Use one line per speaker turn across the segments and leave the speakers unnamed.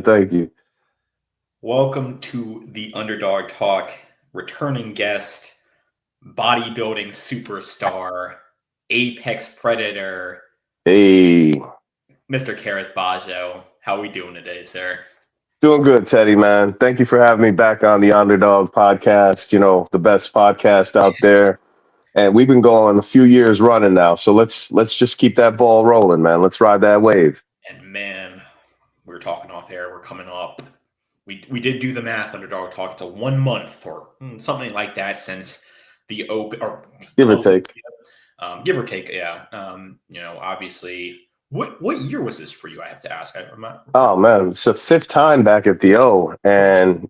Thank you.
Welcome to the Underdog Talk. Returning guest, bodybuilding superstar, apex predator,
Hey,
Mr. Kerrith Bajjo. How are we doing today, sir?
doing good, Teddy, man. Thank you for having me back on the Underdog podcast. The best podcast out there. And we've been going a few years running now. So let's just keep that ball rolling, man. Let's ride that wave.
And man, we were talking off air. We're coming up. We did do the math. Underdog Talk. It's a 1 month or something like that since the open or
Give or take.
give or take. Yeah. Obviously, what year was this for you? I have to ask. I'm not.
Oh man, it's the fifth time back at the O. And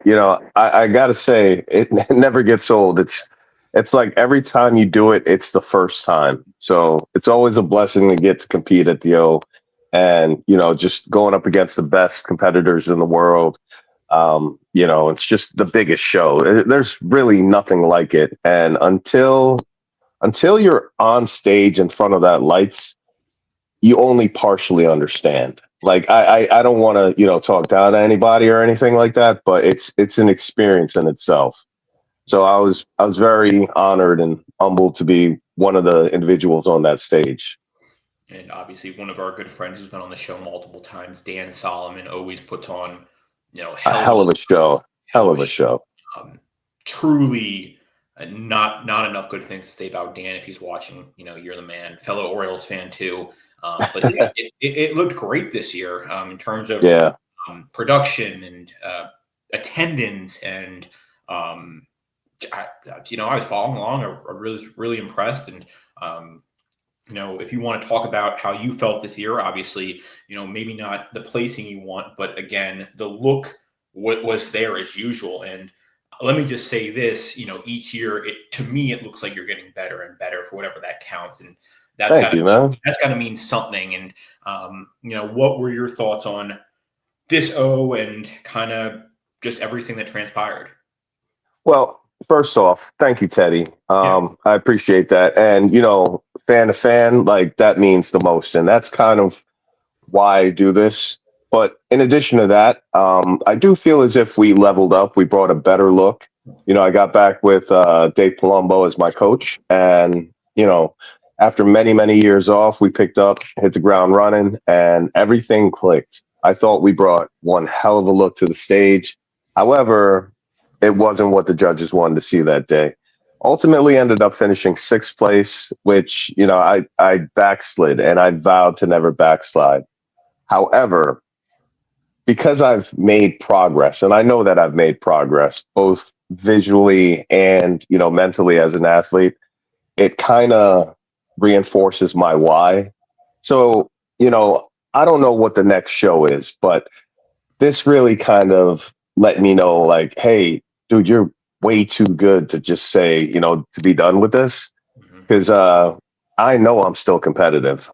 I gotta say, it never gets old. It's like every time you do it, it's the first time. So it's always a blessing to get to compete at the O. And, just going up against the best competitors in the world. It's just the biggest show. There's really nothing like it. And until you're on stage in front of that lights, you only partially understand. Like I don't want to, talk down to anybody or anything like that, but it's an experience in itself. So I was very honored and humbled to be one of the individuals on that stage.
And obviously, one of our good friends who's been on the show multiple times, Dan Solomon, always puts on,
A hell of a show. Hell of a show.
Truly, not enough good things to say about Dan if he's watching. You're the man, fellow Orioles fan too. But yeah, it looked great this year in terms of production and attendance, and I was following along. I really impressed, and if you want to talk about how you felt this year, obviously, maybe not the placing you want, but again, the look was there as usual. And let me just say this, each year, to me, it looks like you're getting better and better for whatever that counts. And that's got to mean something. And, what were your thoughts on this O and kind of just everything that transpired?
Well, first off, thank you, Teddy. I appreciate that. And, fan to fan, like that means the most. And that's kind of why I do this. But in addition to that, I do feel as if we leveled up. We brought a better look. I got back with Dave Palumbo as my coach. And, after many, many years off, we picked up, hit the ground running, and everything clicked. I thought we brought one hell of a look to the stage. However, it wasn't what the judges wanted to see that day. Ultimately ended up finishing sixth place, which, I backslid, and I vowed to never backslide. However, because I've made progress, and I know that I've made progress both visually and, mentally as an athlete, it kind of reinforces my why. So, I don't know what the next show is, but this really kind of let me know, like, hey, dude, you're way too good to just say, to be done with this. Because I know I'm still competitive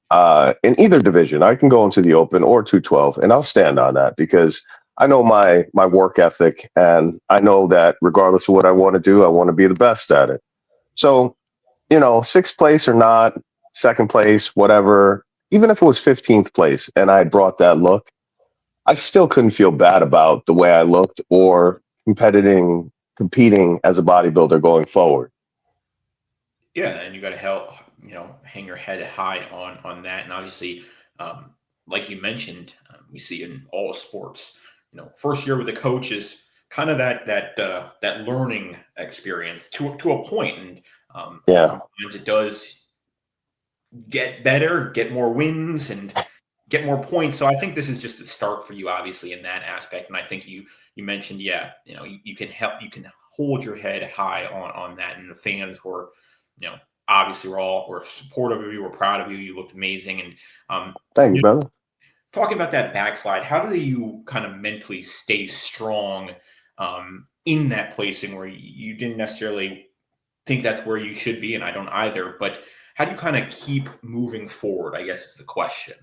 in either division. I can go into the open or 212, and I'll stand on that because I know my work ethic, and I know that regardless of what I want to do, I want to be the best at it. So, sixth place or not, second place, whatever, even if it was 15th place and I had brought that look, I still couldn't feel bad about the way I looked or competing as a bodybuilder going forward.
Yeah, and you got to help, hang your head high on that. And obviously, like you mentioned, we see in all sports, first year with a coach is kind of that learning experience to a point. And sometimes it does get better, get more wins, and get more points. So I think this is just the start for you, obviously, in that aspect. And I think you mentioned, you can hold your head high on that. And the fans were, obviously we're supportive of you. We're proud of you. You looked amazing. And
thank you, brother.
Talking about that backslide, how do you kind of mentally stay strong in that placing where you didn't necessarily think that's where you should be? And I don't either, but how do you kind of keep moving forward, I guess is the question.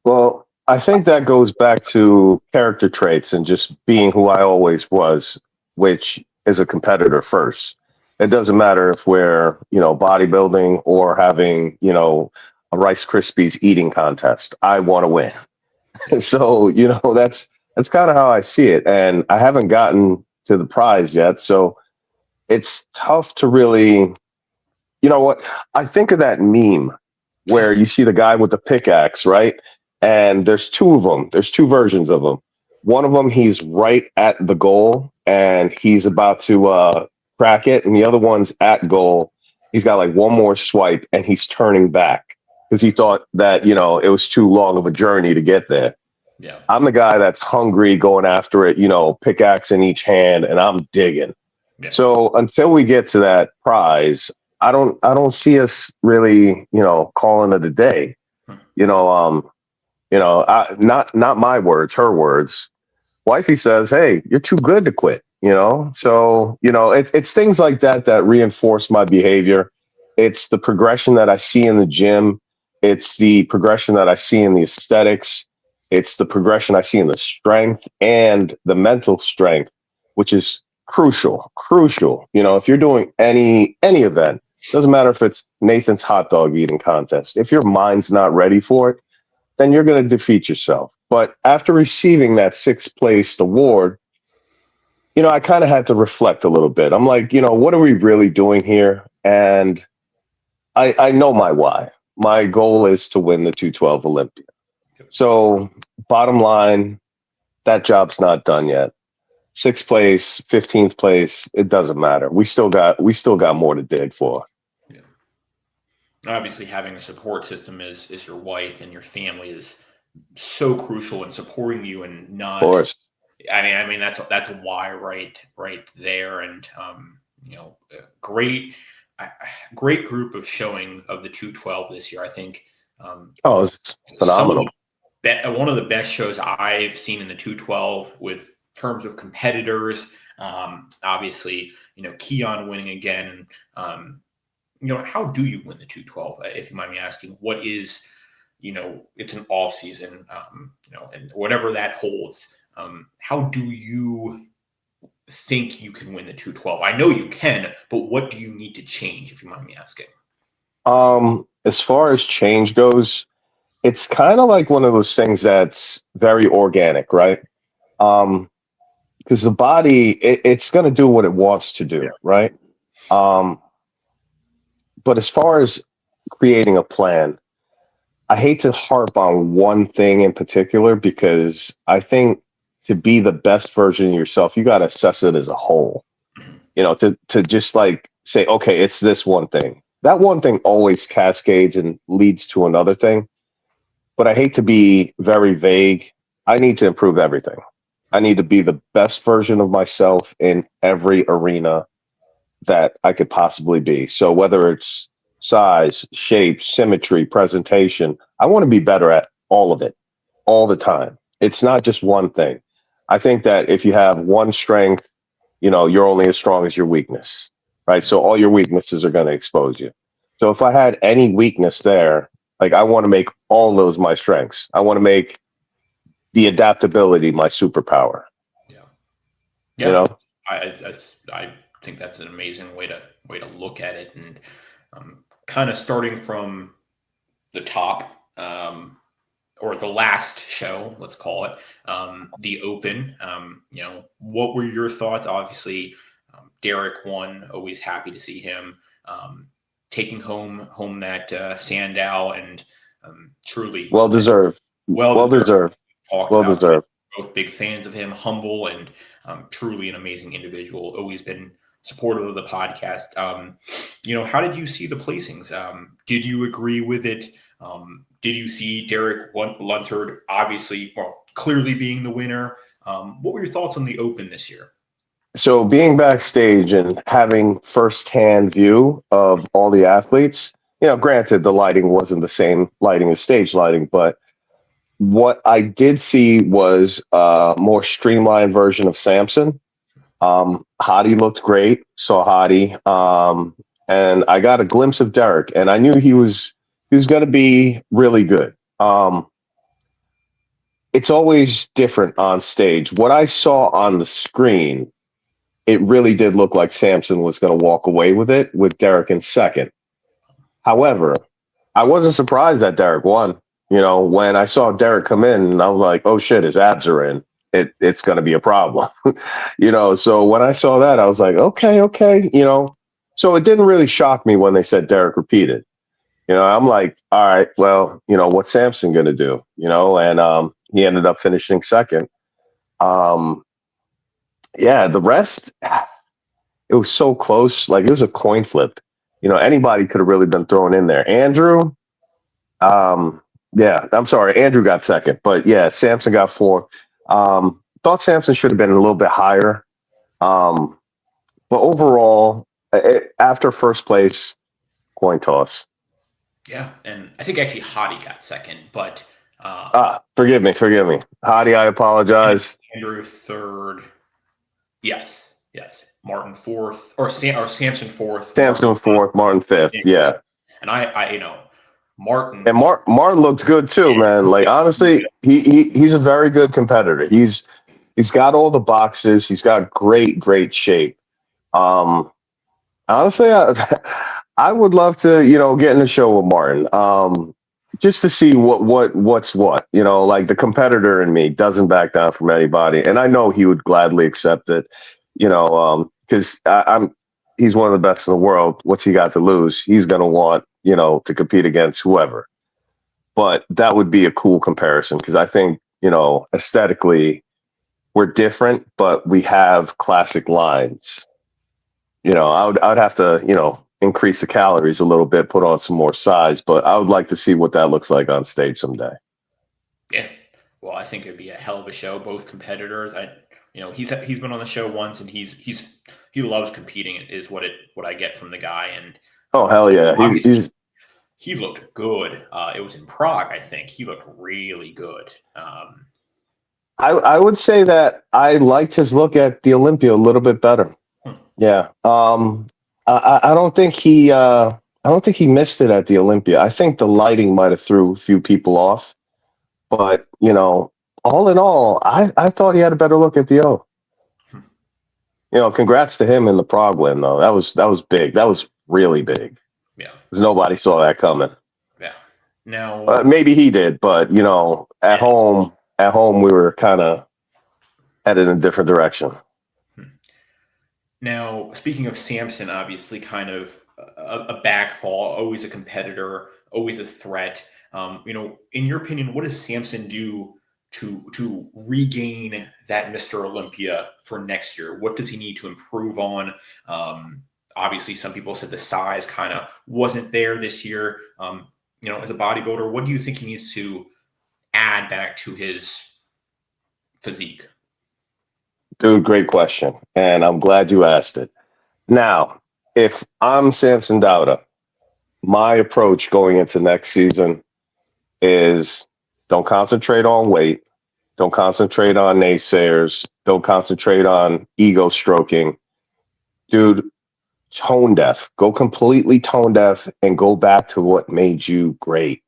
Well, I think that goes back to character traits and just being who I always was, which is a competitor first. It doesn't matter if we're, bodybuilding or having, a Rice Krispies eating contest. I want to win. So, that's That's kind of how I see it. And I haven't gotten to the prize yet. So it's tough to really, you know what? I think of that meme where you see the guy with the pickaxe, right? And there's two of them. There's two versions of him. One of them, he's right at the goal and he's about to crack it. And the other one's at goal. He's got like one more swipe and he's turning back because he thought that, you know, it was too long of a journey to get there.
Yeah.
I'm the guy that's hungry, going after it, you know, pickaxe in each hand, and I'm digging.
Yeah.
So until we get to that prize, I don't see us really, you know, calling it a day. You know, not my words, her words. Wifey says, "Hey, you're too good to quit." You know, so you know, it's things like that that reinforce my behavior. It's the progression that I see in the gym. It's the progression that I see in the aesthetics. It's the progression I see in the strength and the mental strength, which is crucial. Crucial. You know, if you're doing any event, doesn't matter if it's Nathan's hot dog eating contest. If your mind's not ready for it, then you're going to defeat yourself. But after receiving that sixth place award, you know, I kind of had to reflect a little bit. I'm like, you know, what are we really doing here? And I know my why. My goal is to win the 212 Olympia. So bottom line, that job's not done yet. Sixth place, 15th place, it doesn't matter. We still got more to dig for.
Yeah. Obviously, having a support system is your wife and your family is so crucial in supporting you and not.
Of course.
I mean that's why right there, and you know, great group of showing of the 212 this year. I think.
It's phenomenal.
One of the best shows I've seen in the 212 with terms of competitors. Obviously, you know, Keon winning again. You know, how do you win the 212? If you mind me asking, what is, you know, it's an off season, you know, and whatever that holds. How do you think you can win the 212? I know you can, but what do you need to change, if you mind me asking?
As far as change goes, it's kind of like one of those things that's very organic, right? Because the body, it's going to do what it wants to do, right? But as far as creating a plan, I hate to harp on one thing in particular because I think to be the best version of yourself, you got to assess it as a whole. You know, to just like say, okay, it's this one thing. That one thing always cascades and leads to another thing. But I hate to be very vague. I need to improve everything. I need to be the best version of myself in every arena that I could possibly be. So whether it's size, shape, symmetry, presentation, I want to be better at all of it all the time. It's not just one thing. I think that if you have one strength, you know, you're only as strong as your weakness, right? So all your weaknesses are going to expose you. So if I had any weakness there, like I want to make all those my strengths. I want to make the adaptability my superpower.
Yeah.
You know?
I think that's an amazing way to look at it, and kind of starting from the top, or the last show, let's call it, the Open. You know, what were your thoughts? Obviously, Derek won. Always happy to see him taking home that Sandow, and truly
well deserved. Well deserved.
Both big fans of him, humble and truly an amazing individual. Always been supportive of the podcast. You know, how did you see the placings? Did you agree with it? Did you see Derek Lunsford obviously, well, clearly being the winner? What were your thoughts on the Open this year?
So being backstage and having firsthand view of all the athletes, you know, granted the lighting wasn't the same lighting as stage lighting, but what I did see was a more streamlined version of Samson. Hottie looked great. Saw Hottie. And I got a glimpse of Derek, and I knew he was going to be really good. It's always different on stage. What I saw on the screen, it really did look like Samson was going to walk away with it with Derek in second. However, I wasn't surprised that Derek won. You know, when I saw Derek come in, I was like, oh shit, his abs are in. it's going to be a problem. So when I saw that, I was like, okay. So it didn't really shock me when they said Derek repeated. I'm like, all right, well, what's Samson going to do? And he ended up finishing second. Yeah, the rest, it was so close. Like, it was a coin flip. Anybody could have really been thrown in there. Andrew, yeah, I'm sorry, Andrew got second, but yeah, Samson got fourth. Thought Samson should have been a little bit higher. But overall, after first place, coin toss.
Yeah, and I think actually Hottie got second, but
forgive me. Hottie, I apologize.
Andrew third. Yes. Martin fourth, or Samson fourth.
Samson fourth, Martin fifth. Yeah.
And I Martin.
And Martin looked good too, man. Like, honestly, he's a very good competitor. He's got all the boxes. He's got great shape. Honestly, I would love to, get in the show with Martin. Just to see what's what. Like, the competitor in me doesn't back down from anybody, and I know he would gladly accept it. Because he's one of the best in the world. What's he got to lose? He's gonna want to compete against whoever. But that would be a cool comparison, because I think aesthetically we're different, but we have classic lines. I'd have to increase the calories a little bit, put on some more size, but I would like to see what that looks like on stage someday.
Yeah. Well, I think it'd be a hell of a show. Both competitors. He's been on the show once, and he loves competing. Is what I get from the guy. And
oh, hell yeah,
he looked good. It was in Prague, I think. He looked really good.
I would say that I liked his look at the Olympia a little bit better. Yeah. I don't think he missed it at the Olympia. I think the lighting might have threw a few people off, but all in all, I thought he had a better look at the O. Congrats to him in the Prague win, though. That was big. That was really big.
Yeah.
Because nobody saw that coming.
Yeah. Now
maybe he did, but at home we were kind of headed in a different direction.
Now, speaking of Samson, obviously kind of a backfall, always a competitor, always a threat. In your opinion, what does Samson do to regain that Mr. Olympia for next year? What does he need to improve on? Obviously, some people said the size kind of wasn't there this year. As a bodybuilder, what do you think he needs to add back to his physique?
Dude, great question. And I'm glad you asked it. Now, if I'm Samson Dauda, my approach going into next season is don't concentrate on weight. Don't concentrate on naysayers. Don't concentrate on ego stroking. Dude, tone deaf. Go completely tone deaf and go back to what made you great.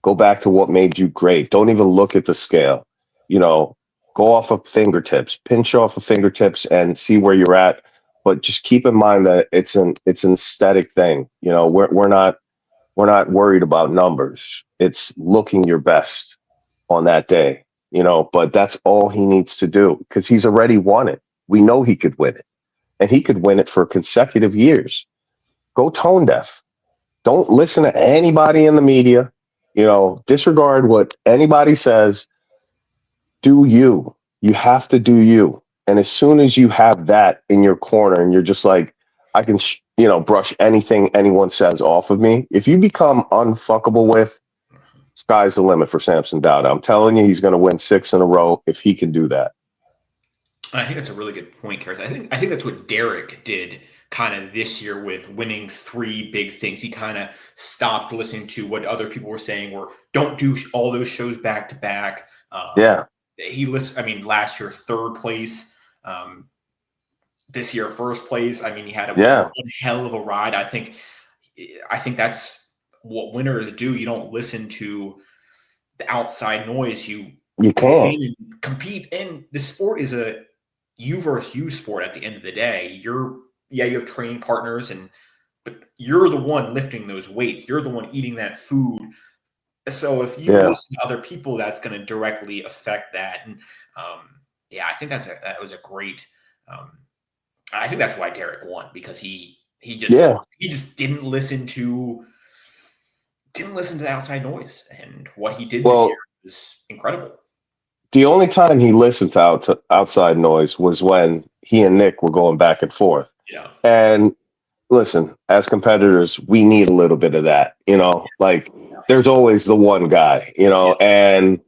Go back to what made you great. Don't even look at the scale. Go off of fingertips, pinch off of fingertips and see where you're at. But just keep in mind that it's an aesthetic thing. We're not worried about numbers. It's looking your best on that day, but that's all he needs to do, because he's already won it. We know he could win it, and he could win it for consecutive years. Go tone deaf. Don't listen to anybody in the media. Disregard what anybody says. Do you. You have to do you. And as soon as you have that in your corner and you're just like, I can, brush anything anyone says off of me. If you become unfuckable with, sky's the limit for Samson Dauda. I'm telling you, he's going to win 6 in a row if he can do that.
I think that's a really good point, Kerrith. I think that's what Derek did kind of this year with winning 3 big things. He kind of stopped listening to what other people were saying, or don't do all those shows back to back.
Yeah.
He listened. I mean, last year 3rd place. This year 1st place. I mean, he had one hell of a ride. I think that's what winners do. You don't listen to the outside noise. You
can't
compete. And the sport is a you versus you sport at the end of the day. You have training partners, but you're the one lifting those weights. You're the one eating that food. So if you listen to other people, that's going to directly affect that. And Yeah, I think that was a great. I think that's why Derek won, because he just didn't listen to the outside noise, and what he did this year
Well,
was incredible.
the only time he listened to outside noise was when he and Nick were going back and forth.
Yeah,
And listen, as competitors, we need a little bit of that, like there's always the one guy,
yeah,
and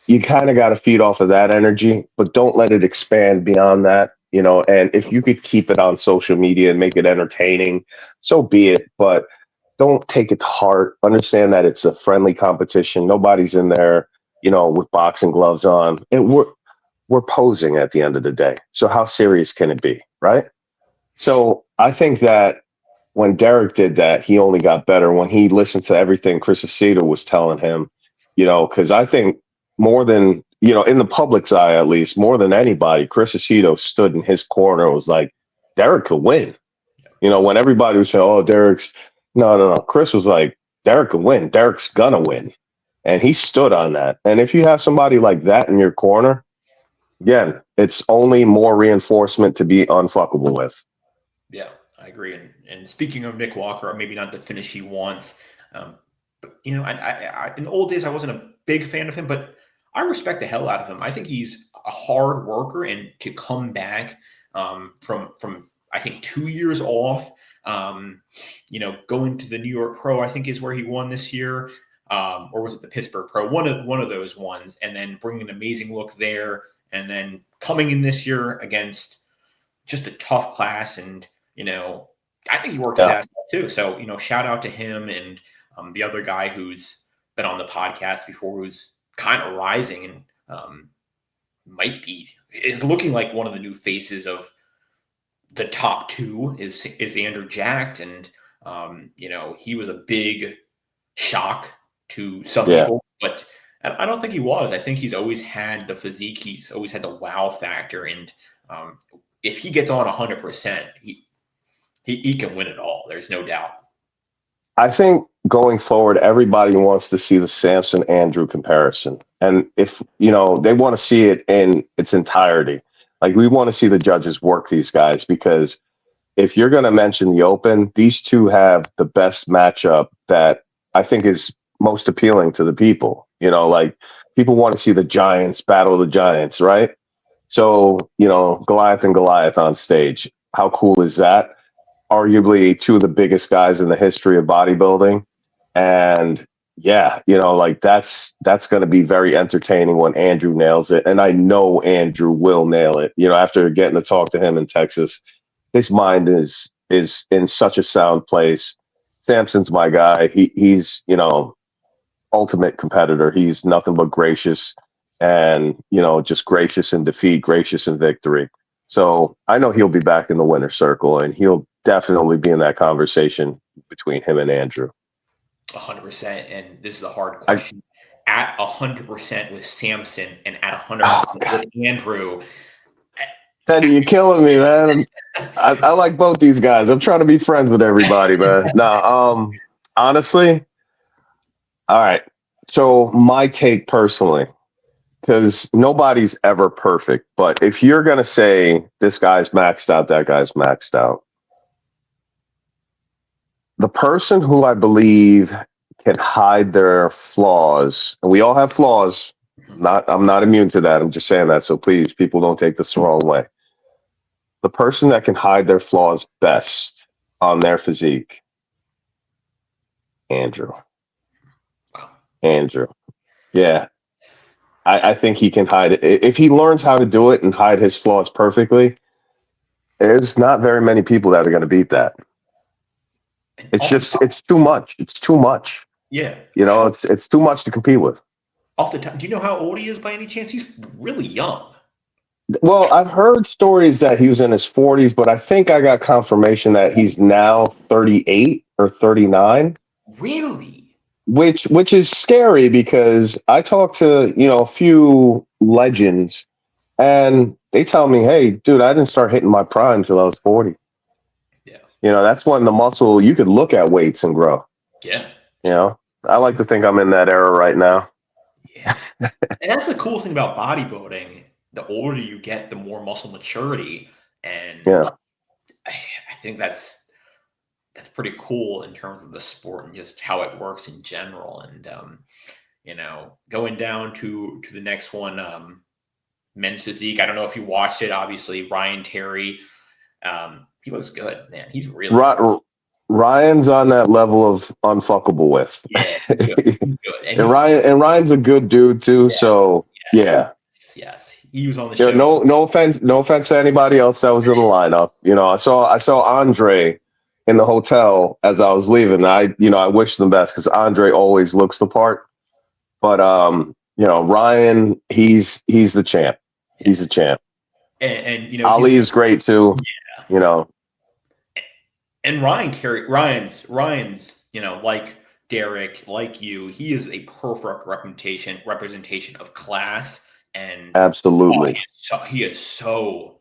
you kind of got to feed off of that energy, but don't let it expand beyond that, and if you could keep it on social media and make it entertaining, so be it. But don't take it to heart. Understand that it's a friendly competition. Nobody's in there, with boxing gloves on. And we're posing at the end of the day. So how serious can it be, right? So I think that when Derek did that, he only got better when he listened to everything Chris Aceto was telling him, because I think more than, in the public's eye, at least, more than anybody, Chris Aceto stood in his corner and was like, Derek could win. When everybody was saying, oh, Derek's, no. Chris was like, Derek could win. Derek's going to win. And he stood on that. And if you have somebody like that in your corner, again, it's only more reinforcement to be unfuckable with.
yeah. I agree. And speaking of Nick Walker, maybe not the finish he wants, but I in the old days I wasn't a big fan of him, but I respect the hell out of him. I think he's a hard worker, and to come back from I think 2 years off, going to the New York Pro, I think is where he won this year, or was it the Pittsburgh Pro? One of those ones, and then bringing an amazing look there, and then coming in this year against just a tough class, and I think he worked his ass off too. So shout out to him, and the other guy who's been on the podcast before, who's kind of rising and is looking like one of the new faces of the top two is Andrew Jacked, and he was a big shock to some people, but I don't think he was. I think he's always had the physique. He's always had the wow factor, and if he gets on 100%, he can win it all. There's no doubt.
I think going forward, everybody wants to see the Samson Andrew comparison. And if, they want to see it in its entirety. Like, we want to see the judges work these guys, because if you're going to mention the Open, these two have the best matchup that I think is most appealing to the people. Like, people want to see the giants battle the giants, right? So, Goliath and Goliath on stage. How cool is that? Arguably two of the biggest guys in the history of bodybuilding. And yeah, like that's going to be very entertaining when Andrew nails it. And I know Andrew will nail it. After getting to talk to him in Texas, his mind is in such a sound place. Samson's my guy. He's, ultimate competitor. He's nothing but gracious, and, just gracious in defeat, gracious in victory. So I know he'll be back in the winner's circle, and he'll definitely be in that conversation between him and Andrew.
100%. And this is a hard question. At 100% with Samson and at 100% with Andrew.
Teddy, you're killing me, man. I like both these guys. I'm trying to be friends with everybody, man. No, honestly, all right. So my take personally, because nobody's ever perfect, but if you're going to say this guy's maxed out, that guy's maxed out, the person who I believe can hide their flaws, and we all have flaws. I'm not immune to that. I'm just saying that. So please, people, don't take this the wrong way. The person that can hide their flaws best on their physique, Andrew.
Wow.
Andrew. Yeah. I think he can hide it. If he learns how to do it and hide his flaws perfectly, there's not very many people that are going to beat that. It's too much. It's too much.
Yeah.
It's too much to compete with.
Off the top, do you know how old he is by any chance? He's really young.
Well, I've heard stories that he was in his 40s, but I think I got confirmation that he's now 38 or 39.
Really?
Which is scary, because I talked to, a few legends, and they tell me, hey, dude, I didn't start hitting my prime till I was 40.
Yeah.
That's when the muscle, you could look at weights and grow.
Yeah.
I like to think I'm in that era right now.
Yeah. And that's the cool thing about bodybuilding. the older you get, the more muscle maturity, and
Yeah.
I think that's pretty cool in terms of the sport and just how it works in general. And going down to the next one, men's physique. I don't know if you watched it. Obviously, Ryan Terry. He looks good, man. He's really good.
Ryan's on that level of unfuckable with.
Yeah, he's good. He's good.
And Ryan's a good dude too.
Yeah,
So
yes,
yeah.
yes. He was on the
Yeah,
show.
no offense to anybody else that was in the lineup. I saw Andre in the hotel as I was leaving. I wish them best because Andre always looks the part. But Ryan, he's the champ. He's the champ.
And
Ali is great too.
Yeah. And Ryan's like Derek, like you, he is a perfect representation of class. And
Absolutely.
he is so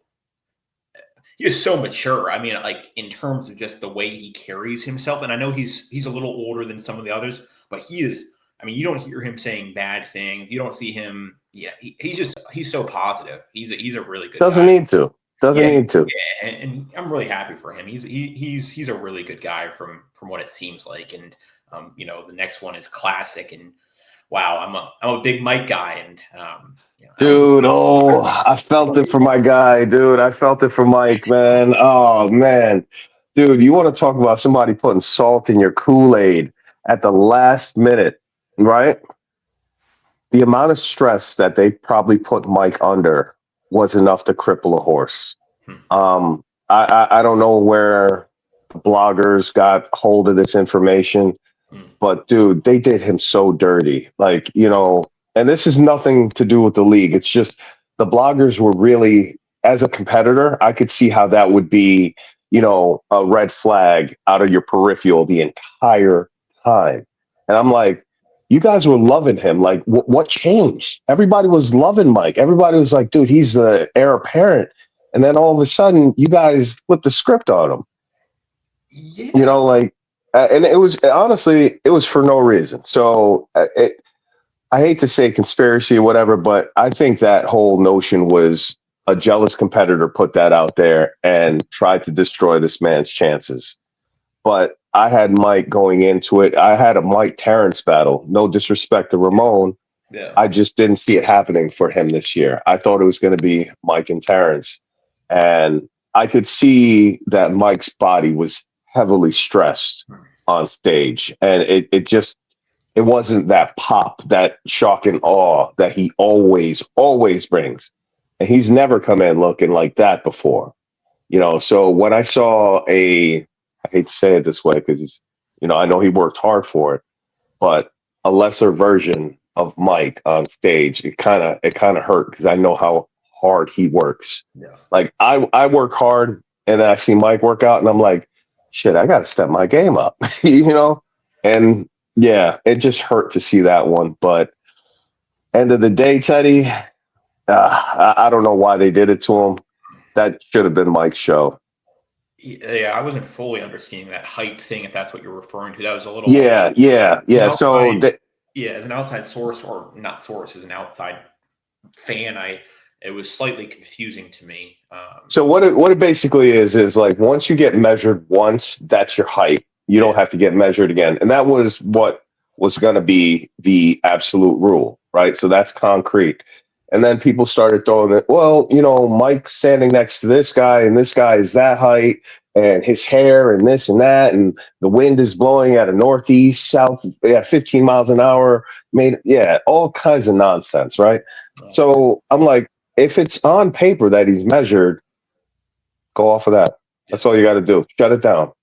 mature. I mean, like in terms of just the way he carries himself. And I know he's a little older than some of the others, but he is. I mean, you don't hear him saying bad things. You don't see him. Yeah, he's so positive. He's a really good
Doesn't
guy.
need to. Doesn't need to.
Yeah, and I'm really happy for him. He's a really good guy from what it seems like. And the next one is classic. And wow, I'm a big Mike guy. And
dude, I felt it for my guy, dude. I felt it for Mike, man. Oh man, dude, you want to talk about somebody putting salt in your Kool-Aid at the last minute, right? The amount of stress that they probably put Mike under was enough to cripple a horse. I don't know where the bloggers got hold of this information, but dude, they did him so dirty. Like, and this is nothing to do with the league. It's just the bloggers were really, as a competitor, I could see how that would be, a red flag out of your peripheral the entire time. And I'm like, you guys were loving him. Like, what changed? Everybody was loving Mike. Everybody was like, dude, he's the heir apparent. And then all of a sudden, you guys flipped the script on him.
Yeah.
And it was honestly, it was for no reason. So I hate to say conspiracy or whatever, but I think that whole notion was a jealous competitor put that out there and tried to destroy this man's chances. But I had Mike going into it. I had a Mike Terrence battle. No disrespect to Ramon.
Yeah.
I just didn't see it happening for him this year. I thought it was going to be Mike and Terrence. And I could see that Mike's body was heavily stressed on stage. And it wasn't that pop, that shock and awe that he always brings. And he's never come in looking like that before. So when I saw I hate to say it this way because he's, I know he worked hard for it, but a lesser version of Mike on stage, it kind of hurt because I know how hard he works.
Yeah.
Like I work hard and then I see Mike work out and I'm like, shit, I got to step my game up, And yeah, it just hurt to see that one. But end of the day, Teddy, I don't know why they did it to him. That should have been Mike's show.
Yeah, I wasn't fully understanding that height thing, if that's what you're referring to. That was a little.
Yeah. So
as an outside source, or not source, as an outside fan, it was slightly confusing to me.
So what it basically is like once you get measured once, that's your height. You don't have to get measured again, and that was what was going to be the absolute rule, right? So that's concrete. And then people started throwing it. Well, Mike standing next to this guy, and this guy is that height, and his hair, and this and that, and the wind is blowing at a northeast, south, 15 miles an hour. All kinds of nonsense, right? So I'm like, if it's on paper that he's measured, go off of that. That's all you got to do. Shut it down.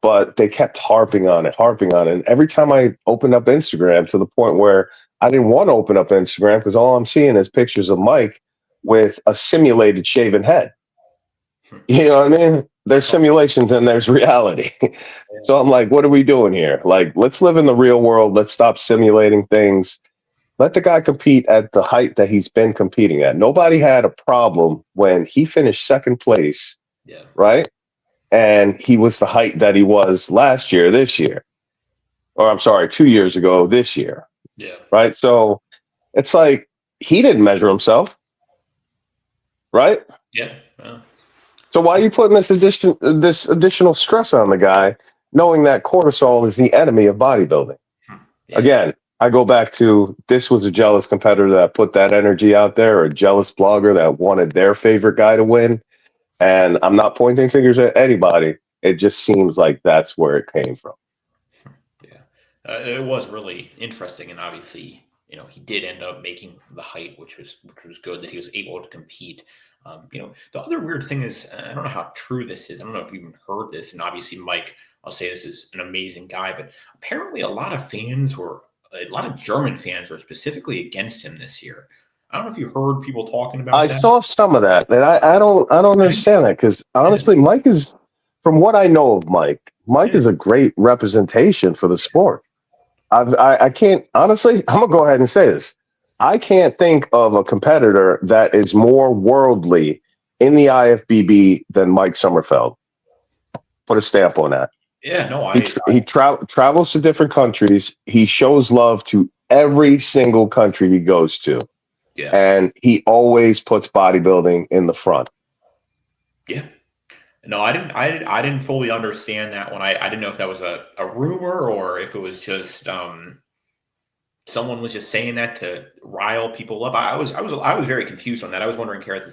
But they kept harping on it. And every time I opened up Instagram, to the point where I didn't want to open up Instagram because all I'm seeing is pictures of Mike with a simulated shaven head. You know what I mean? There's simulations and there's reality. So I'm like, what are we doing here? Like, let's live in the real world. Let's stop simulating things. Let the guy compete at the height that he's been competing at. Nobody had a problem when he finished second place, right? And he was the height that he was last year, this year. Or I'm sorry, 2 years ago, this year.
Yeah.
Right? So it's like he didn't measure himself. right?
Yeah. Well,
So why are you putting this additional stress on the guy, knowing that cortisol is the enemy of bodybuilding?
yeah.
Again, I go back to this was a jealous competitor that put that energy out there, or a jealous blogger that wanted their favorite guy to win. And I'm not pointing fingers at anybody. It just seems like that's where it came from.
Yeah, it was really interesting, and obviously, he did end up making the height, which was good that he was able to compete. The other weird thing is, I don't know how true this is. I don't know if you even heard this, and obviously, Mike, I'll say this is an amazing guy, but apparently, a lot of German fans were specifically against him this year. I don't know if you heard people talking about
I
that.
saw some of that, and I don't understand that because
Yeah,
honestly, Mike is, from what I know of Mike
yeah,
is a great representation for the sport. I can't honestly. I'm gonna go ahead and say this. I can't think of a competitor that is more worldly in the IFBB than Mike Sommerfeld. Put a stamp on that.
yeah. No,
He travels to different countries. He shows love to every single country he goes to,
yeah,
and he always puts bodybuilding in the front.
yeah. No, I didn't fully understand that one. I didn't know if that was a rumor or if it was just someone was just saying that to rile people up. I was very confused on that. I was wondering, Kareth,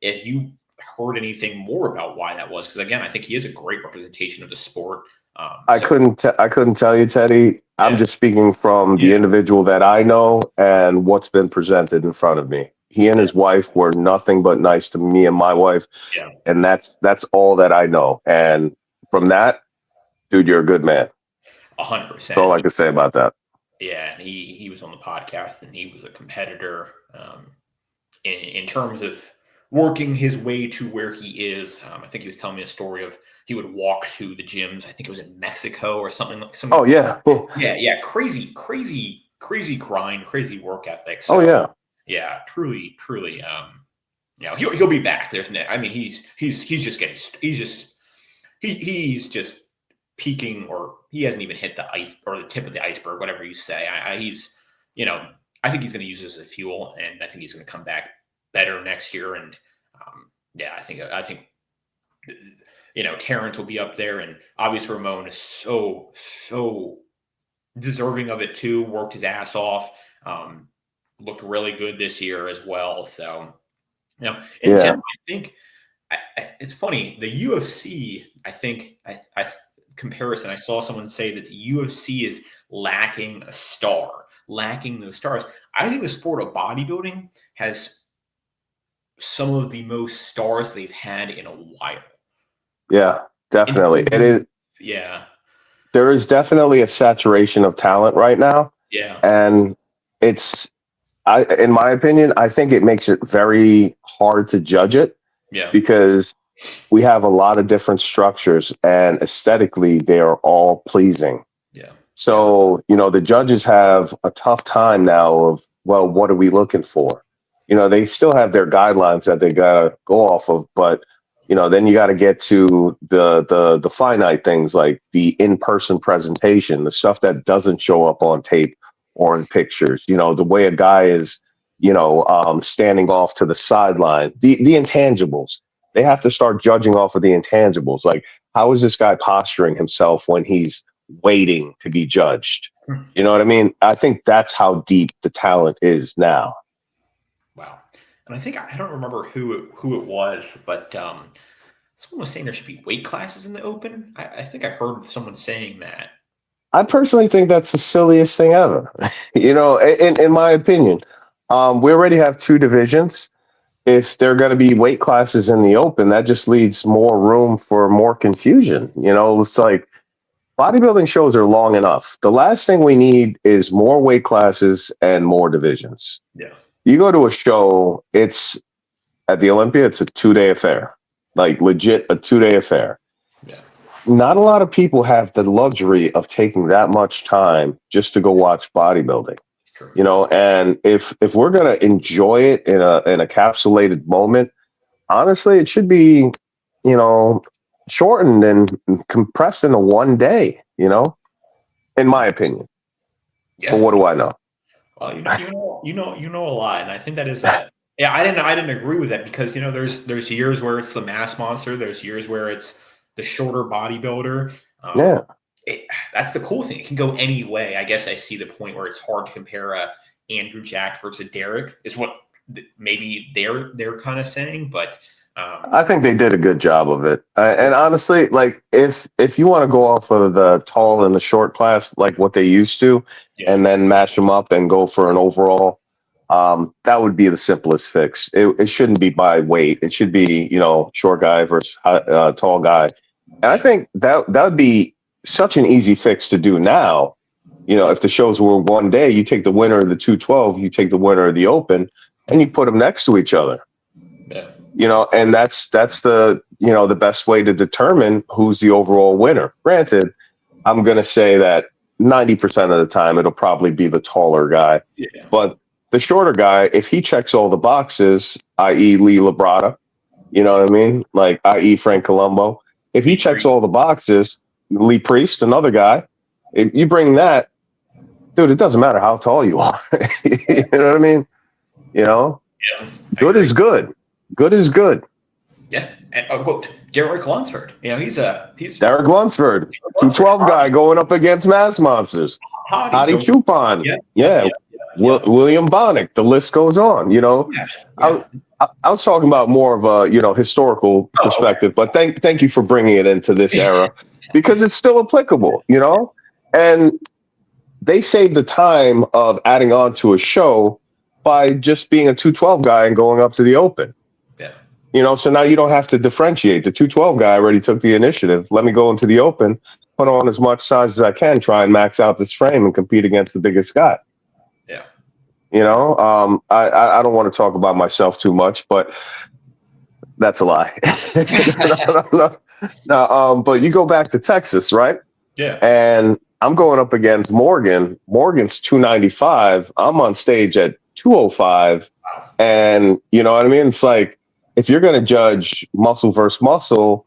if you heard anything more about why that was, because again, I think he is a great representation of the sport. So
I couldn't tell you, Teddy. I'm
yeah,
just speaking from the
yeah,
individual that I know and what's been presented in front of me. He and
yeah,
his wife were nothing but nice to me and my wife,
yeah,
and that's all that I know. And from
yeah,
that, dude, you're a good man. That's all
100%.
I can say about that.
Yeah, and he was on the podcast, and he was a competitor in terms of working his way to where he is. I think he was telling me a story of he would walk to the gyms. I think it was in Mexico or something like
Oh
some.
yeah.
Yeah, crazy, crazy, crazy grind, crazy work ethic.
Oh
So
yeah.
yeah, truly, truly. He'll be back. I mean, he's just getting, he's just peaking, or he hasn't even hit the ice or the tip of the iceberg, whatever you say. You know, I think he's going to use it as a fuel, and I think he's going to come back better next year. And yeah, I think Terrence will be up there, and obviously Ramon is so deserving of it too. Worked his ass off. Looked really good this year as well. So in
Yeah.
general, I think it's funny. The UFC, I think, I comparison. I saw someone say that the UFC is lacking a star, lacking those stars. I think the sport of bodybuilding has some of the most stars they've had in a while.
Yeah.
In
Definitely.
terms
It
of-
is.
yeah,
There is definitely a saturation of talent right now,
yeah,
and it's in my opinion, I think it makes it very hard to judge it
yeah,
because we have a lot of different structures and aesthetically they are all pleasing.
yeah, yeah,
So, the judges have a tough time now of, well, what are we looking for? They still have their guidelines that they gotta go off of, but then you got to get to the finite things like the in-person presentation, the stuff that doesn't show up on tape or in pictures. The way a guy is, standing off to the sideline, the intangibles. They have to start judging off of the intangibles. Like, how is this guy posturing himself when he's waiting to be judged? You know what I mean? I think that's how deep the talent is now.
wow. And I think I don't remember who it was, but someone was saying there should be weight classes in the open. I think I heard someone saying that.
I personally think that's the silliest thing ever. In my opinion, we already have two divisions. If there are going to be weight classes in the open, that just leaves more room for more confusion. It's like bodybuilding shows are long enough. The last thing we need is more weight classes and more divisions.
Yeah,
You go to a show, it's at the Olympia, it's a 2-day affair, like legit a 2-day affair.
yeah,
Not a lot of people have the luxury of taking that much time just to go watch bodybuilding.
it's true.
And if we're gonna enjoy it in a capsulated moment, honestly, it should be, you know, shortened and compressed into one day, in my opinion. But
Yeah.
what do I know?
Well, you know a lot, and I think that is Yeah, I didn't agree with that because there's years where it's the mass monster, there's years where it's the shorter bodybuilder. Um,
Yeah.
that's the cool thing. It can go any way. I guess I see the point where it's hard to compare a Andrew Jack versus a Derek is what maybe they're kind of saying, but
I think they did a good job of it. And honestly, like if you want to go off of the tall and the short class, like what they used to,
yeah,
and then match them up and go for an overall, that would be the simplest fix. It shouldn't be by weight. It should be, short guy versus tall guy. And I
yeah,
think that would be such an easy fix to do now. If the shows were one day, you take the winner of the 212, you take the winner of the open, and you put them next to each other.
yeah,
And that's the best way to determine who's the overall winner. Granted, I'm going to say that 90% of the time it'll probably be the taller guy,
yeah,
but the shorter guy, if he checks all the boxes, i.e. Lee Labrada, you know what I mean? Like, i.e. Frank Colombo, if he
Lee
checks
Priest.
all the boxes, Lee Priest, another guy, if you bring that, dude, it doesn't matter how tall you are. You know what I mean? You know,
Yeah, I
good
agree.
is good. Good is good.
Yeah, and quote Derek Lunsford. He's
Derek Lunsford,
Lunsford.
212 guy going up against Mass Monsters.
Hottie
Hottie
go.
Chupon.
Yeah, yeah,
Yeah.
yeah, yeah,
William Bonnick. The list goes on.
yeah,
I,
yeah.
I was talking about more of a, historical
Oh, okay.
perspective, but thank you for bringing it into this era because it's still applicable. And they saved the time of adding on to a show by just being a 212 guy and going up to the open.
Yeah,
So now you don't have to differentiate. The 212 guy already took the initiative. Let me go into the open, put on as much size as I can, try and max out this frame and compete against the biggest guy.
yeah.
I don't want to talk about myself too much, but that's a lie. No. No, but you go back to Texas, right?
Yeah.
And I'm going up against Morgan. Morgan's 295. I'm on stage at 205.
Wow.
And you know what I mean? It's like, if you're going to judge muscle versus muscle,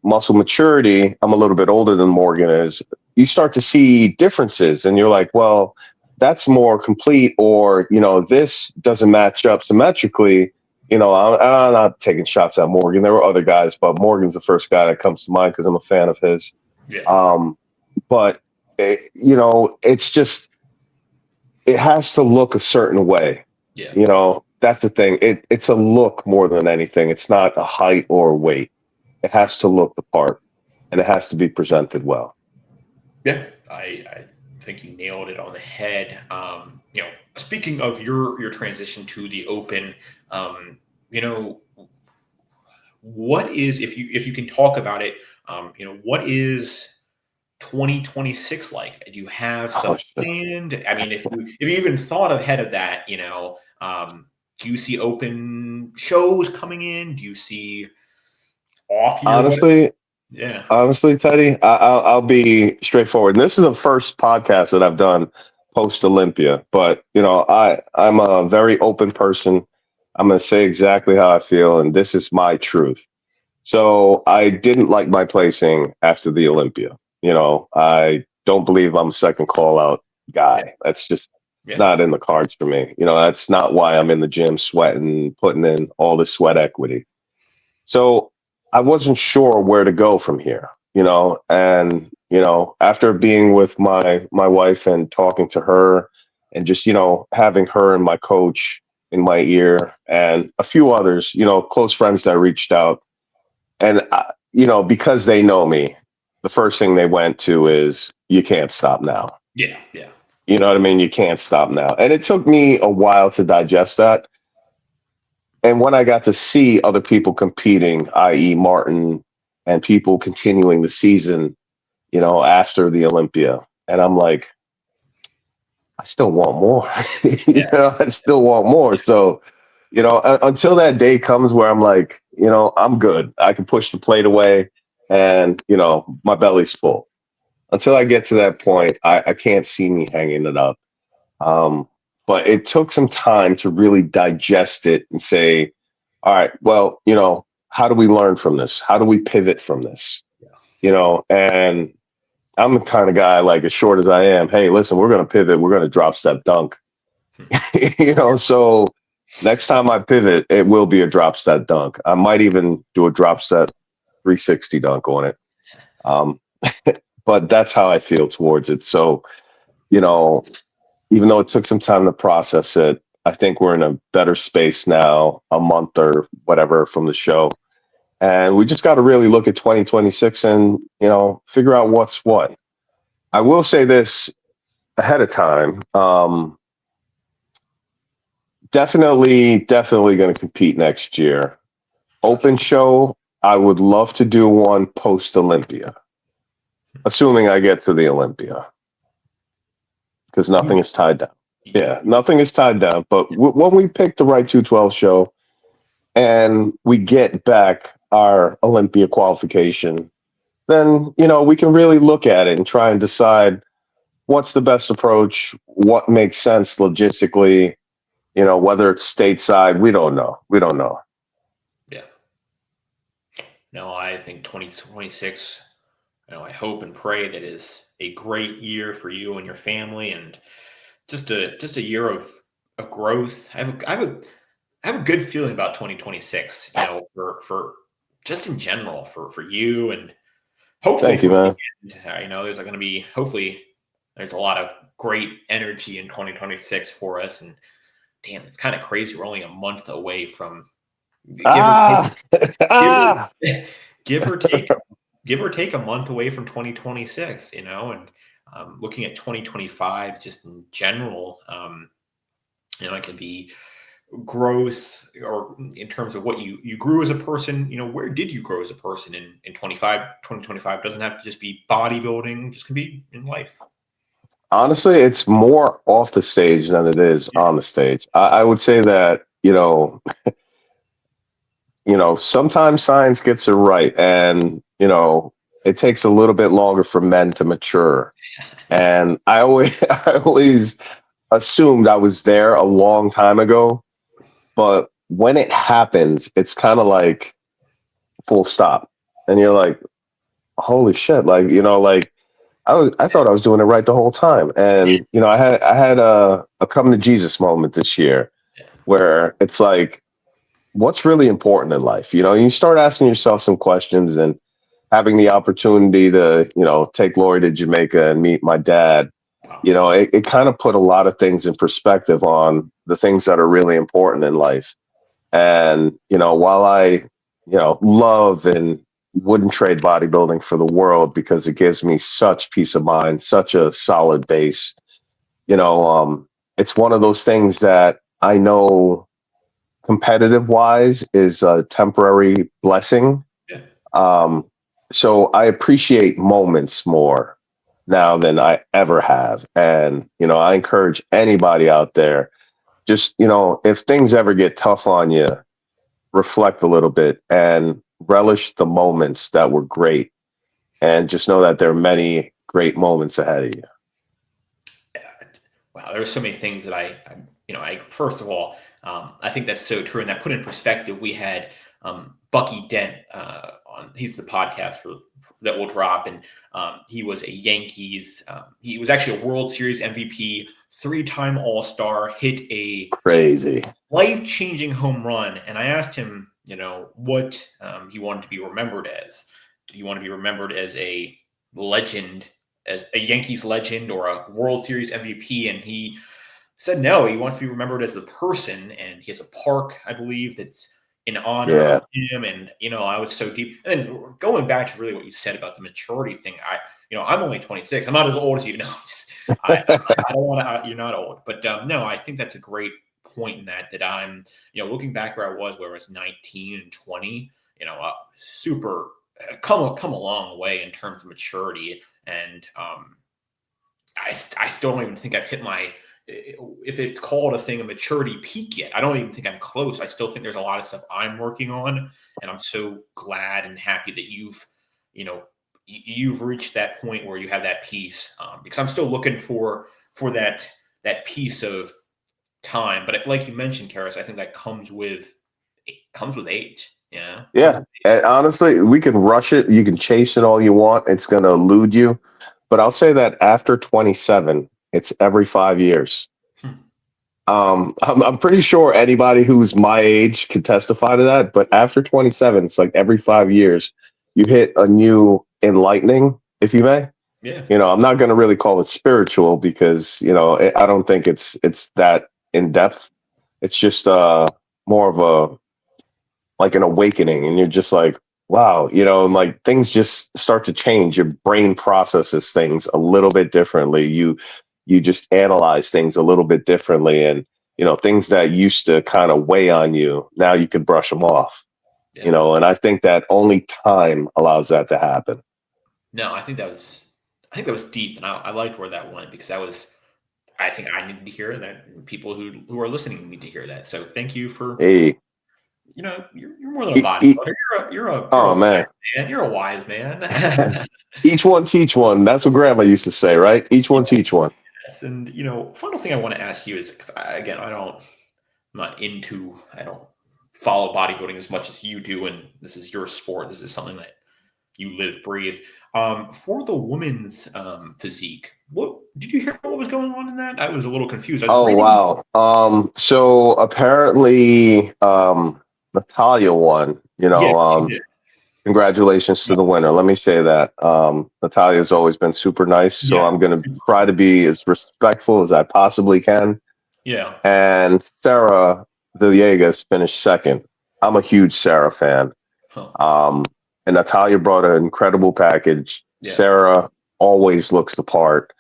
muscle maturity, I'm a little bit older than Morgan is. You start to see differences and you're like, well, that's more complete, or, this doesn't match up symmetrically. I'm not taking shots at Morgan. There were other guys, but Morgan's the first guy that comes to mind because I'm a fan of his.
Yeah.
But it's just, it has to look a certain way.
Yeah.
That's the thing. It's a look more than anything. It's not a height or weight. It has to look the part, and it has to be presented well.
Yeah. I think you nailed it on the head. Speaking of your transition to the open, what is, if you can talk about it, what is 2026 like? Do you have stuff planned? I mean, if you even thought ahead of that, do you see open shows coming in? Do you see off year?
Honestly, Teddy, I'll be straightforward. And this is the first podcast that I've done post Olympia, but I'm a very open person. I'm going to say exactly how I feel, and this is my truth. So I didn't like my placing after the Olympia. I don't believe I'm a second call out guy. That's just, it's not in the cards for me. That's not why I'm in the gym sweating, putting in all this sweat equity. So I wasn't sure where to go from here, and, after being with my wife and talking to her and just, having her and my coach in my ear and a few others, close friends that reached out, and, because they know me, the first thing they went to is, you can't stop now.
Yeah. Yeah.
You know what I mean? You can't stop now. And it took me a while to digest that. And when I got to see other people competing, i.e. Martin, and people continuing the season, after the Olympia, and I'm like, I still want more. I still want more. So, until that day comes where I'm like, I'm good. I can push the plate away and, my belly's full. Until I get to that point, I can't see me hanging it up. But it took some time to really digest it and say, all right, well, how do we learn from this? How do we pivot from this? And I'm the kind of guy, like, as short as I am, hey, listen, we're going to pivot. We're going to drop step dunk. So Next time I pivot, it will be a drop set dunk. I might even do a drop set 360 dunk on it. Um, but that's how I feel towards it. So, you know, even though it took some time to process it, I think we're in a better space now, a month or whatever from the show. And we just got to really look at 2026 and, figure out what's what. I will say this ahead of time. Definitely going to compete next year. Open show, I would love to do one post Olympia, assuming I get to the Olympia, because nothing is tied down. Yeah, nothing is tied down. But when we pick the right 212 show and we get back our Olympia qualification, then, we can really look at it and try and decide what's the best approach, what makes sense logistically, whether it's stateside, we don't know. We don't know.
Yeah. No, I think 2026, I hope and pray that is a great year for you and your family, and just a year of growth. I have a good feeling about 2026, for just in general for you, and hopefully
Thank you, man.
There's going to be, hopefully there's a lot of great energy in 2026 for us. And damn, it's kind of crazy. We're only a month away from give or take a month away from 2026, and looking at 2025 just in general, it can be growth, or in terms of what you grew as a person. Where did you grow as a person in 2025? Doesn't have to just be bodybuilding, just can be in life.
Honestly, it's more off the stage than it is on the stage. I would say that, sometimes science gets it right, and, it takes a little bit longer for men to mature. And I always assumed I was there a long time ago, but when it happens, it's kind of like full stop. And you're like, holy shit. Like, I thought I was doing it right the whole time. And, I had a come to Jesus moment this year where it's like, what's really important in life? You start asking yourself some questions, and having the opportunity to, take Lori to Jamaica and meet my dad, it kind of put a lot of things in perspective on the things that are really important in life. And, while I, love and wouldn't trade bodybuilding for the world, because it gives me such peace of mind, such a solid base, it's one of those things that I know competitive wise is a temporary blessing.
Yeah.
So I appreciate moments more now than I ever have. And, I encourage anybody out there, just, if things ever get tough on you, reflect a little bit and relish the moments that were great. And just know that there are many great moments ahead of you.
Wow, there are so many things that I first of all, I think that's so true. And that put in perspective, we had Bucky Dent on, he's the podcast that will drop. And he was a Yankees, he was actually a World Series MVP, 3-time All-Star, hit a
crazy
life-changing home run. And I asked him, what he wanted to be remembered as. Did he want to be remembered as a legend, as a Yankees legend, or a World Series MVP? And he said no, he wants to be remembered as the person. And he has a park, I believe, that's in honor of him. And, I was so deep. And going back to really what you said about the maturity thing, I'm only 26. I'm not as old as you. No, I don't want to, you're not old. But no, I think that's a great point in that I'm, looking back where I was 19 and 20, super come a long way in terms of maturity. And I still don't even think I've hit my, if it's called a thing, a maturity peak yet. I don't even think I'm close. I still think there's a lot of stuff I'm working on, and I'm so glad and happy that you've reached that point where you have that peace, because I'm still looking for that piece of time. But like you mentioned, Karis, I think that comes with age.
Yeah. And honestly, we can rush it. You can chase it all you want. It's going to elude you. But I'll say that after 27, it's every 5 years. I'm pretty sure anybody who's my age can testify to that. But after 27, it's like every 5 years, you hit a new enlightening, if you may.
Yeah.
I'm not going to really call it spiritual because I don't think it's that in depth. It's just more of a like an awakening, and you're just like, wow, and like things just start to change. Your brain processes things a little bit differently. You just analyze things a little bit differently, and things that used to kind of weigh on you, now you can brush them off.
Yeah.
And I think that only time allows that to happen.
No, I think that was deep, and I liked where that went because I think I needed to hear that, and people who are listening need to hear that. So thank you for
Hey,
you're more than a bodybuilder. You're
oh
a
man,
man. You're a wise man.
each one teach one. That's what grandma used to say, right? Each one teach one.
Yes, and final thing I want to ask you is because again, I'm not into, I don't follow bodybuilding as much as you do, and this is your sport. This is something that you live, breathe. For the women's physique, what did you hear? What was going on in that? I was a little confused. I was
Oh
reading.
wow. So apparently, Natalia won.
Yeah, she did.
Congratulations to the winner. Let me say that. Natalia's always been super nice, so
Yeah,
I'm going to try to be as respectful as I possibly can.
yeah.
And Sarah Villegas finished second. I'm a huge Sarah fan.
Huh.
And Natalia brought an incredible package.
Yeah.
Sarah always looks the part.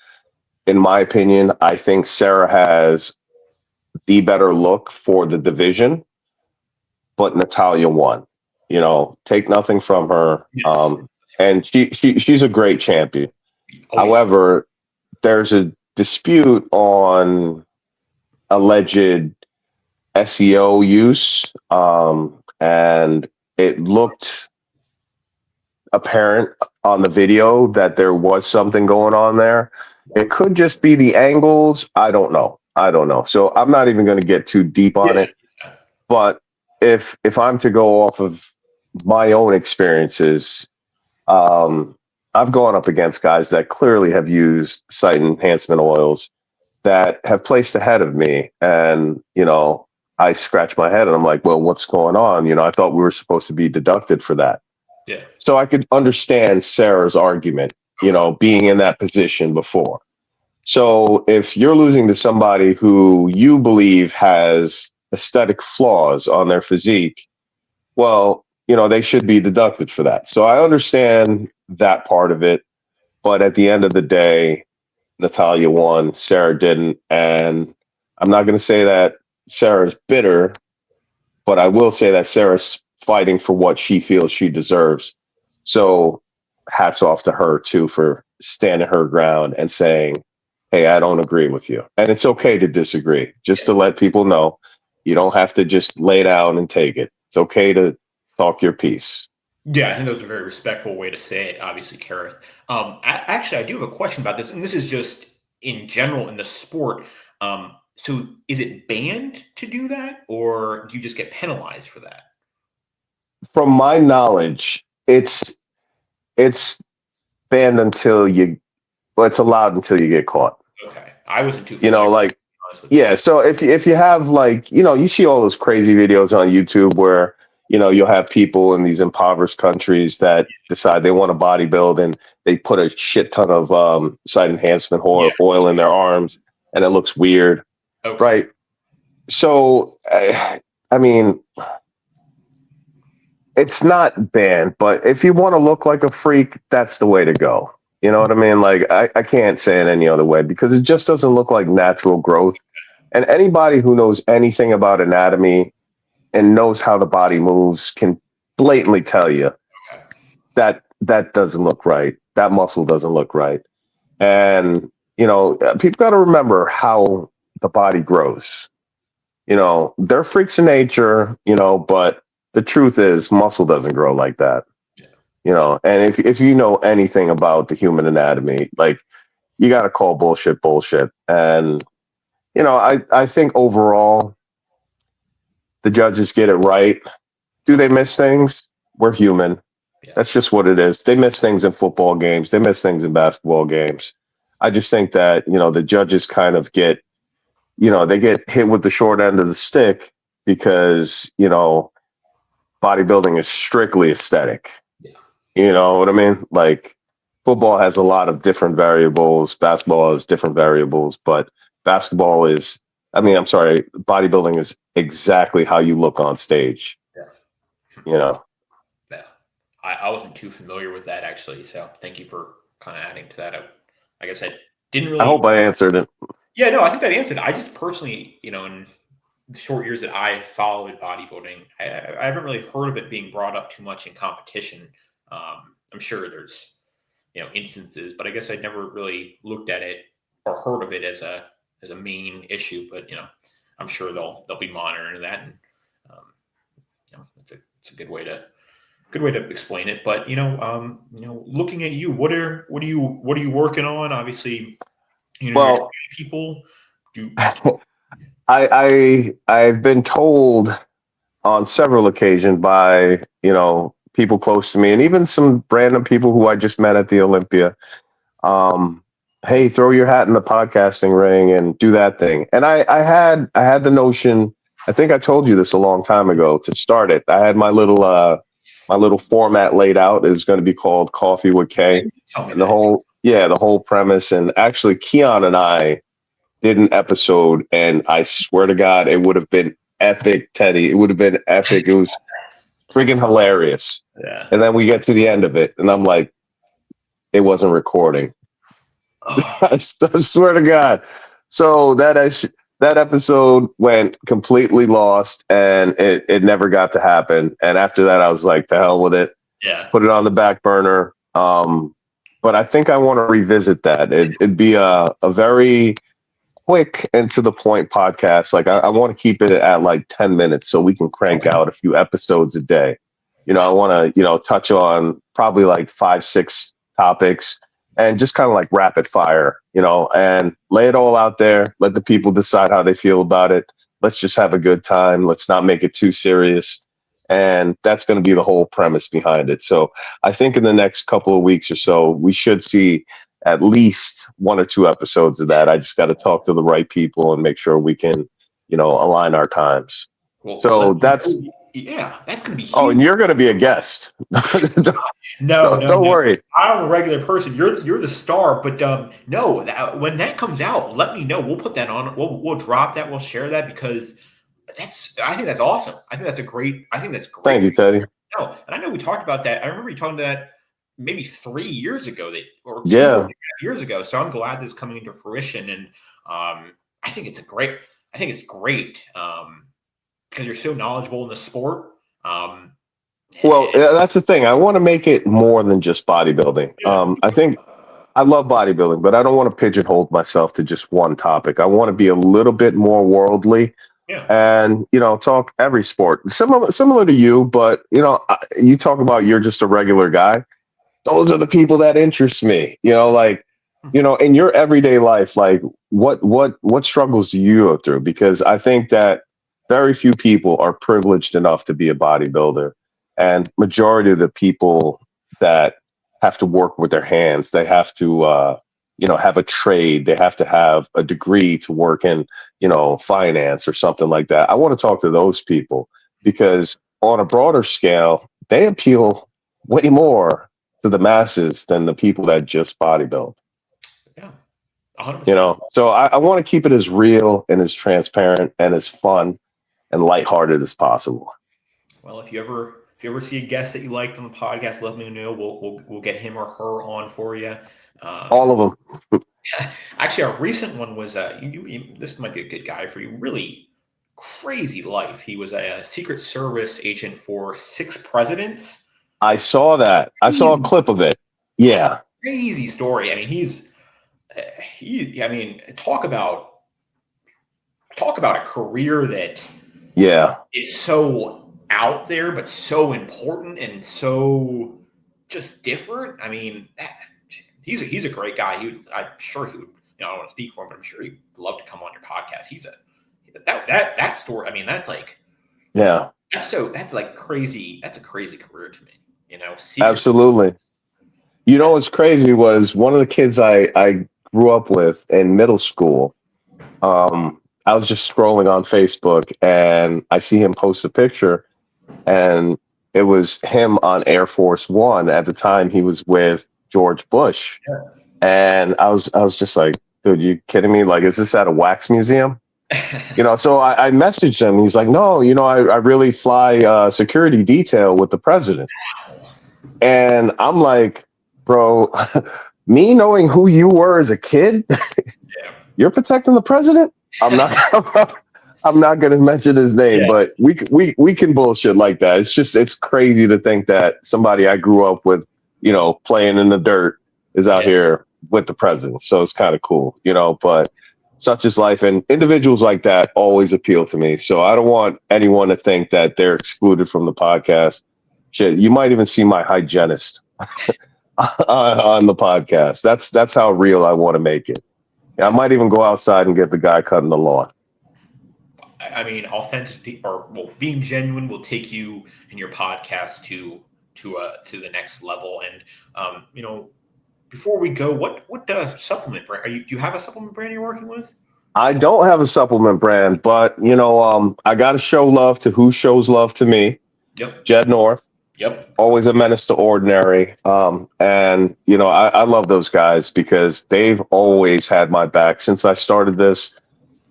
In my opinion, I think Sarah has the better look for the division, but Natalia won. Take nothing from her.
Yes.
And she's a great champion.
Oh yeah.
However, there's a dispute on alleged SEO use, and it looked apparent on the video that there was something going on there. It could just be the angles. I don't know. So I'm not even going to get too deep on
Yeah.
it. But if I'm to go off of my own experiences, I've gone up against guys that clearly have used site enhancement oils that have placed ahead of me. And, I scratch my head and I'm like, well, what's going on? I thought we were supposed to be deducted for that.
Yeah.
So I could understand Sarah's argument, being in that position before. So if you're losing to somebody who you believe has aesthetic flaws on their physique, well, they should be deducted for that. So I understand that part of it. But at the end of the day, Natalia won, Sarah didn't. And I'm not going to say that Sarah's bitter, but I will say that Sarah's fighting for what she feels she deserves. So hats off to her, too, for standing her ground and saying, hey, I don't agree with you. And it's okay to disagree, just to let people know you don't have to just lay down and take it. It's okay to talk your piece.
Yeah, I think that was a very respectful way to say it, obviously, Kerrith. Actually, I do have a question about this, and this is just in general in the sport. So is it banned to do that, or do you just get penalized for that?
From my knowledge, it's banned until it's allowed until you get caught.
Okay. I wasn't too familiar.
Like, yeah. So if you have like, you see all those crazy videos on YouTube where, you'll have people in these impoverished countries that decide they want to bodybuild and they put a shit ton of site enhancement oil in their arms and it looks weird.
Okay.
Right. So, I mean, it's not banned, but if you want to look like a freak, that's the way to go. You know what I mean? Like, I can't say it any other way because it just doesn't look like natural growth. And anybody who knows anything about anatomy and knows how the body moves can blatantly tell you that that doesn't look right. That muscle doesn't look right. And, people got to remember how the body grows. They're freaks of nature, but the truth is muscle doesn't grow like that. And if you know anything about the human anatomy, like you got to call bullshit. And, I think overall the judges get it right. Do they miss things? We're human.
Yeah.
That's just what it is. They miss things in football games. They miss things in basketball games. I just think that, the judges kind of get they get hit with the short end of the stick because, bodybuilding is strictly aesthetic.
Yeah.
You know what I mean? Like football has a lot of different variables, basketball has different variables, but I'm sorry, bodybuilding is exactly how you look on stage.
Yeah.
You know.
Yeah. I wasn't too familiar with that actually, so thank you for kind of adding to that. I guess I didn't
I
really.
hope I answered it.
Yeah, no, I think that answered. I just personally, in the short years that I followed bodybuilding, I haven't really heard of it being brought up too much in competition. I'm sure there's instances, but I guess I'd never really looked at it or heard of it as a main issue. But I'm sure they'll be monitoring that, and it's a good way to explain it. But looking at you, what are you working on? Obviously, you're training
Well,
people. Do
I've been told on several occasions by, people close to me and even some random people who I just met at the Olympia. Um, hey, throw your hat in the podcasting ring and do that thing. And I had the notion, I think I told you this a long time ago to start it. I had my little format laid out. Is going to be called Coffee with K.
tell me
And the
that.
whole premise. And actually Keon and I did an episode, and I swear to God, it would have been epic, Teddy. It would have been epic. It was freaking hilarious.
Yeah.
And then we get to the end of it, and I'm like, it wasn't recording.
Oh,
I swear to God. So that episode went completely lost, and it never got to happen. And after that, I was like, to hell with it.
yeah.
Put it on the back burner. But I think I want to revisit that. It'd be a very quick and to the point podcast. Like I want to keep it at like 10 minutes so we can crank
Okay.
out a few episodes a day. I want to, touch on probably like 5, 6 topics and just kind of like rapid fire, and lay it all out there. Let the people decide how they feel about it. Let's just have a good time. Let's not make it too serious. And that's going to be the whole premise behind it. So I think in the next couple of weeks or so, we should see at least 1 or 2 episodes of that. I just got to talk to the right people and make sure we can, align our times.
Well,
So that's,
yeah, that's gonna be
oh, and
huge.
you're going to be a guest.
No, no,
Don't
no.
worry.
I'm a regular person. You're the star, but no. When that comes out, let me know. We'll put that on. We'll drop that. We'll share that because I think that's awesome. I think that's great. I think that's great
Thank
for
you, Teddy.
you. No, and I know we talked about that. I remember you talking about that maybe 3 years ago, or two and a
Yeah,
half years ago. So I'm glad this is coming into fruition, and I think it's great. I think it's great because you're so knowledgeable in the sport.
well, that's the thing. I want to make it more than just bodybuilding.
Yeah,
I think I love bodybuilding, but I don't want to pigeonhole myself to just one topic. I want to be a little bit more worldly
yeah,
and, talk every sport. Similar to you, but, you talk about you're just a regular guy. Those are the people that interest me. Like, in your everyday life, like what struggles do you go through? Because I think that very few people are privileged enough to be a bodybuilder, and majority of the people that have to work with their hands, they have to have a trade, they have to have a degree to work in finance or something like that. I want to talk to those people because on a broader scale, they appeal way more to the masses than the people that just bodybuild.
yeah, 100%.
So I want to keep it as real and as transparent and as fun and lighthearted as possible.
Well, if you ever see a guest that you liked on the podcast, let me know. We'll get him or her on for you.
All of them.
Actually, our recent one was this might be a good guy for you. Really crazy life. He was a Secret Service agent for 6 presidents.
I saw that. I saw a clip of it. Yeah.
Crazy story. I mean, I mean, talk about a career that
Yeah.
is so out there, but so important and so just different. I mean, he's a great guy. I'm sure he would. I don't want to speak for him, but I'm sure he'd love to come on your podcast. That story. I mean, that's like
Yeah.
that's like crazy. That's a crazy career to me. Secret.
Absolutely. What's crazy was one of the kids I grew up with in middle school. I was just scrolling on Facebook and I see him post a picture, and it was him on Air Force One. At the time, he was with George Bush. And I was just like, dude, you kidding me? Like, is this at a wax museum? So I messaged him. He's like, no, I really fly security detail with the president. And I'm like, bro, me knowing who you were as a kid, you're protecting the president? I'm not. I'm not going to mention his name, but we can bullshit like that. It's crazy to think that somebody I grew up with, playing in the dirt, is out here with the president. So it's kind of cool, but such is life. And individuals like that always appeal to me. So I don't want anyone to think that they're excluded from the podcast. Shit, you might even see my hygienist on the podcast. That's how real I want to make it. I might even go outside and get the guy cutting the lawn.
I mean, authenticity being genuine will take you and your podcast to the next level. And before we go, what supplement brand do you have a supplement brand you're working with?
I don't have a supplement brand, but I got to show love to who shows love to me.
Yep.
Jed North.
Yep.
Always a menace to ordinary. And I love those guys because they've always had my back since I started this.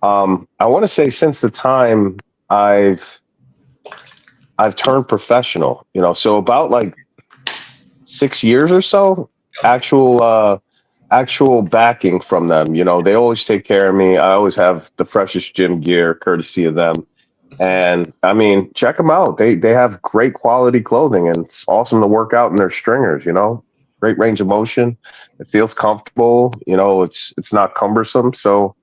I want to say since the time I've turned professional, so about like 6 years or so, actual backing from them. They always take care of me. I always have the freshest gym gear courtesy of them. And I mean, check them out. They have great quality clothing, and it's awesome to work out in their stringers, great range of motion. It feels comfortable. It's not cumbersome. So,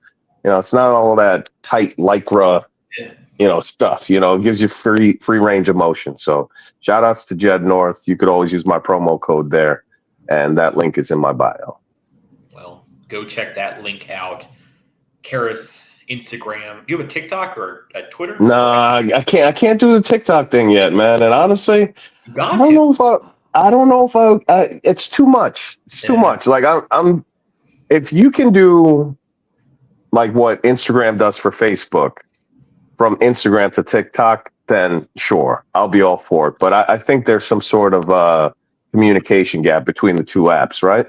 it's not all that tight Lycra, stuff, it gives you free range of motion. So shout outs to Jed North. You could always use my promo code there. And that link is in my bio.
Well, go check that link out. Kerrith, Instagram. Do you have a TikTok or a Twitter?
Nah, I can't do the TikTok thing yet, man. And honestly, I don't know if it's too much. It's too much. Like I'm if you can do like what Instagram does for Facebook, from Instagram to TikTok, then sure, I'll be all for it. But I think there's some sort of communication gap between the two apps, right?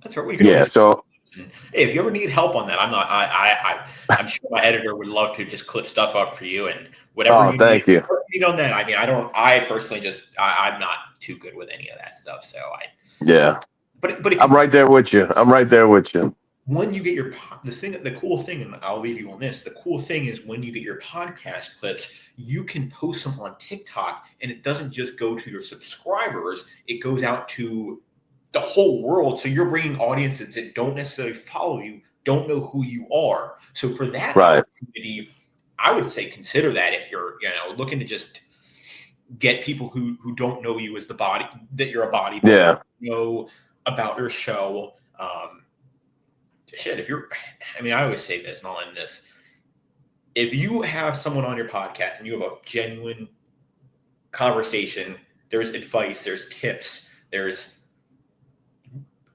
That's right. We can
So
hey, if you ever need help on that, I'm sure my editor would love to just clip stuff up for you and whatever you need on that. I mean, I personally I'm not too good with any of that stuff. So but
I'm right there with you.
When you get the cool thing, and I'll leave you on this, the cool thing is when you get your podcast clips, you can post them on TikTok, and it doesn't just go to your subscribers, it goes out to the whole world. So you're bringing audiences that don't necessarily follow you, don't know who you are. So for that opportunity, I would say consider that if you're looking to just get people who don't know you as that you're a bodybuilder, know about your show. I always say this, and I'll end this. If you have someone on your podcast and you have a genuine conversation, there's advice, there's tips, there's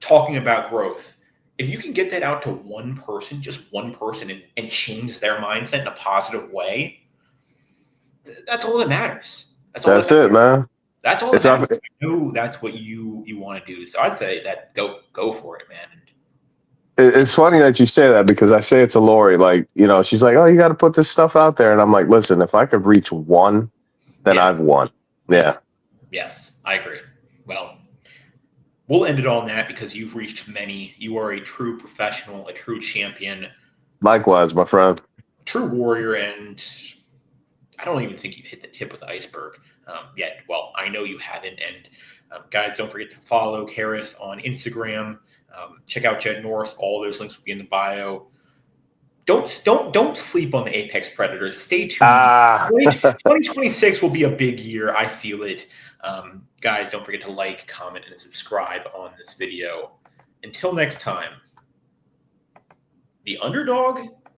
talking about growth. If you can get that out to one person, just one person, and change their mindset in a positive way, that's all that matters.
That's it, man.
That's all that matters. I know that's what you want to do. So I'd say that go for it, man.
It's funny that you say that because I say it to Lori, like, she's like, oh, you got to put this stuff out there. And I'm like, listen, if I could reach one, then I've won. Yeah.
Yes, I agree. Well, we'll end it on that because you've reached many. You are a true professional, a true champion.
Likewise, my friend.
True warrior, and I don't even think you've hit the tip of the iceberg yet. Well, I know you haven't. And guys, don't forget to follow Kerrith on Instagram. Check out Jed North. All those links will be in the bio. Don't sleep on the Apex Predators. Stay tuned. 2026 will be a big year. I feel it. Guys, don't forget to like, comment, and subscribe on this video. Until next time, the Underdog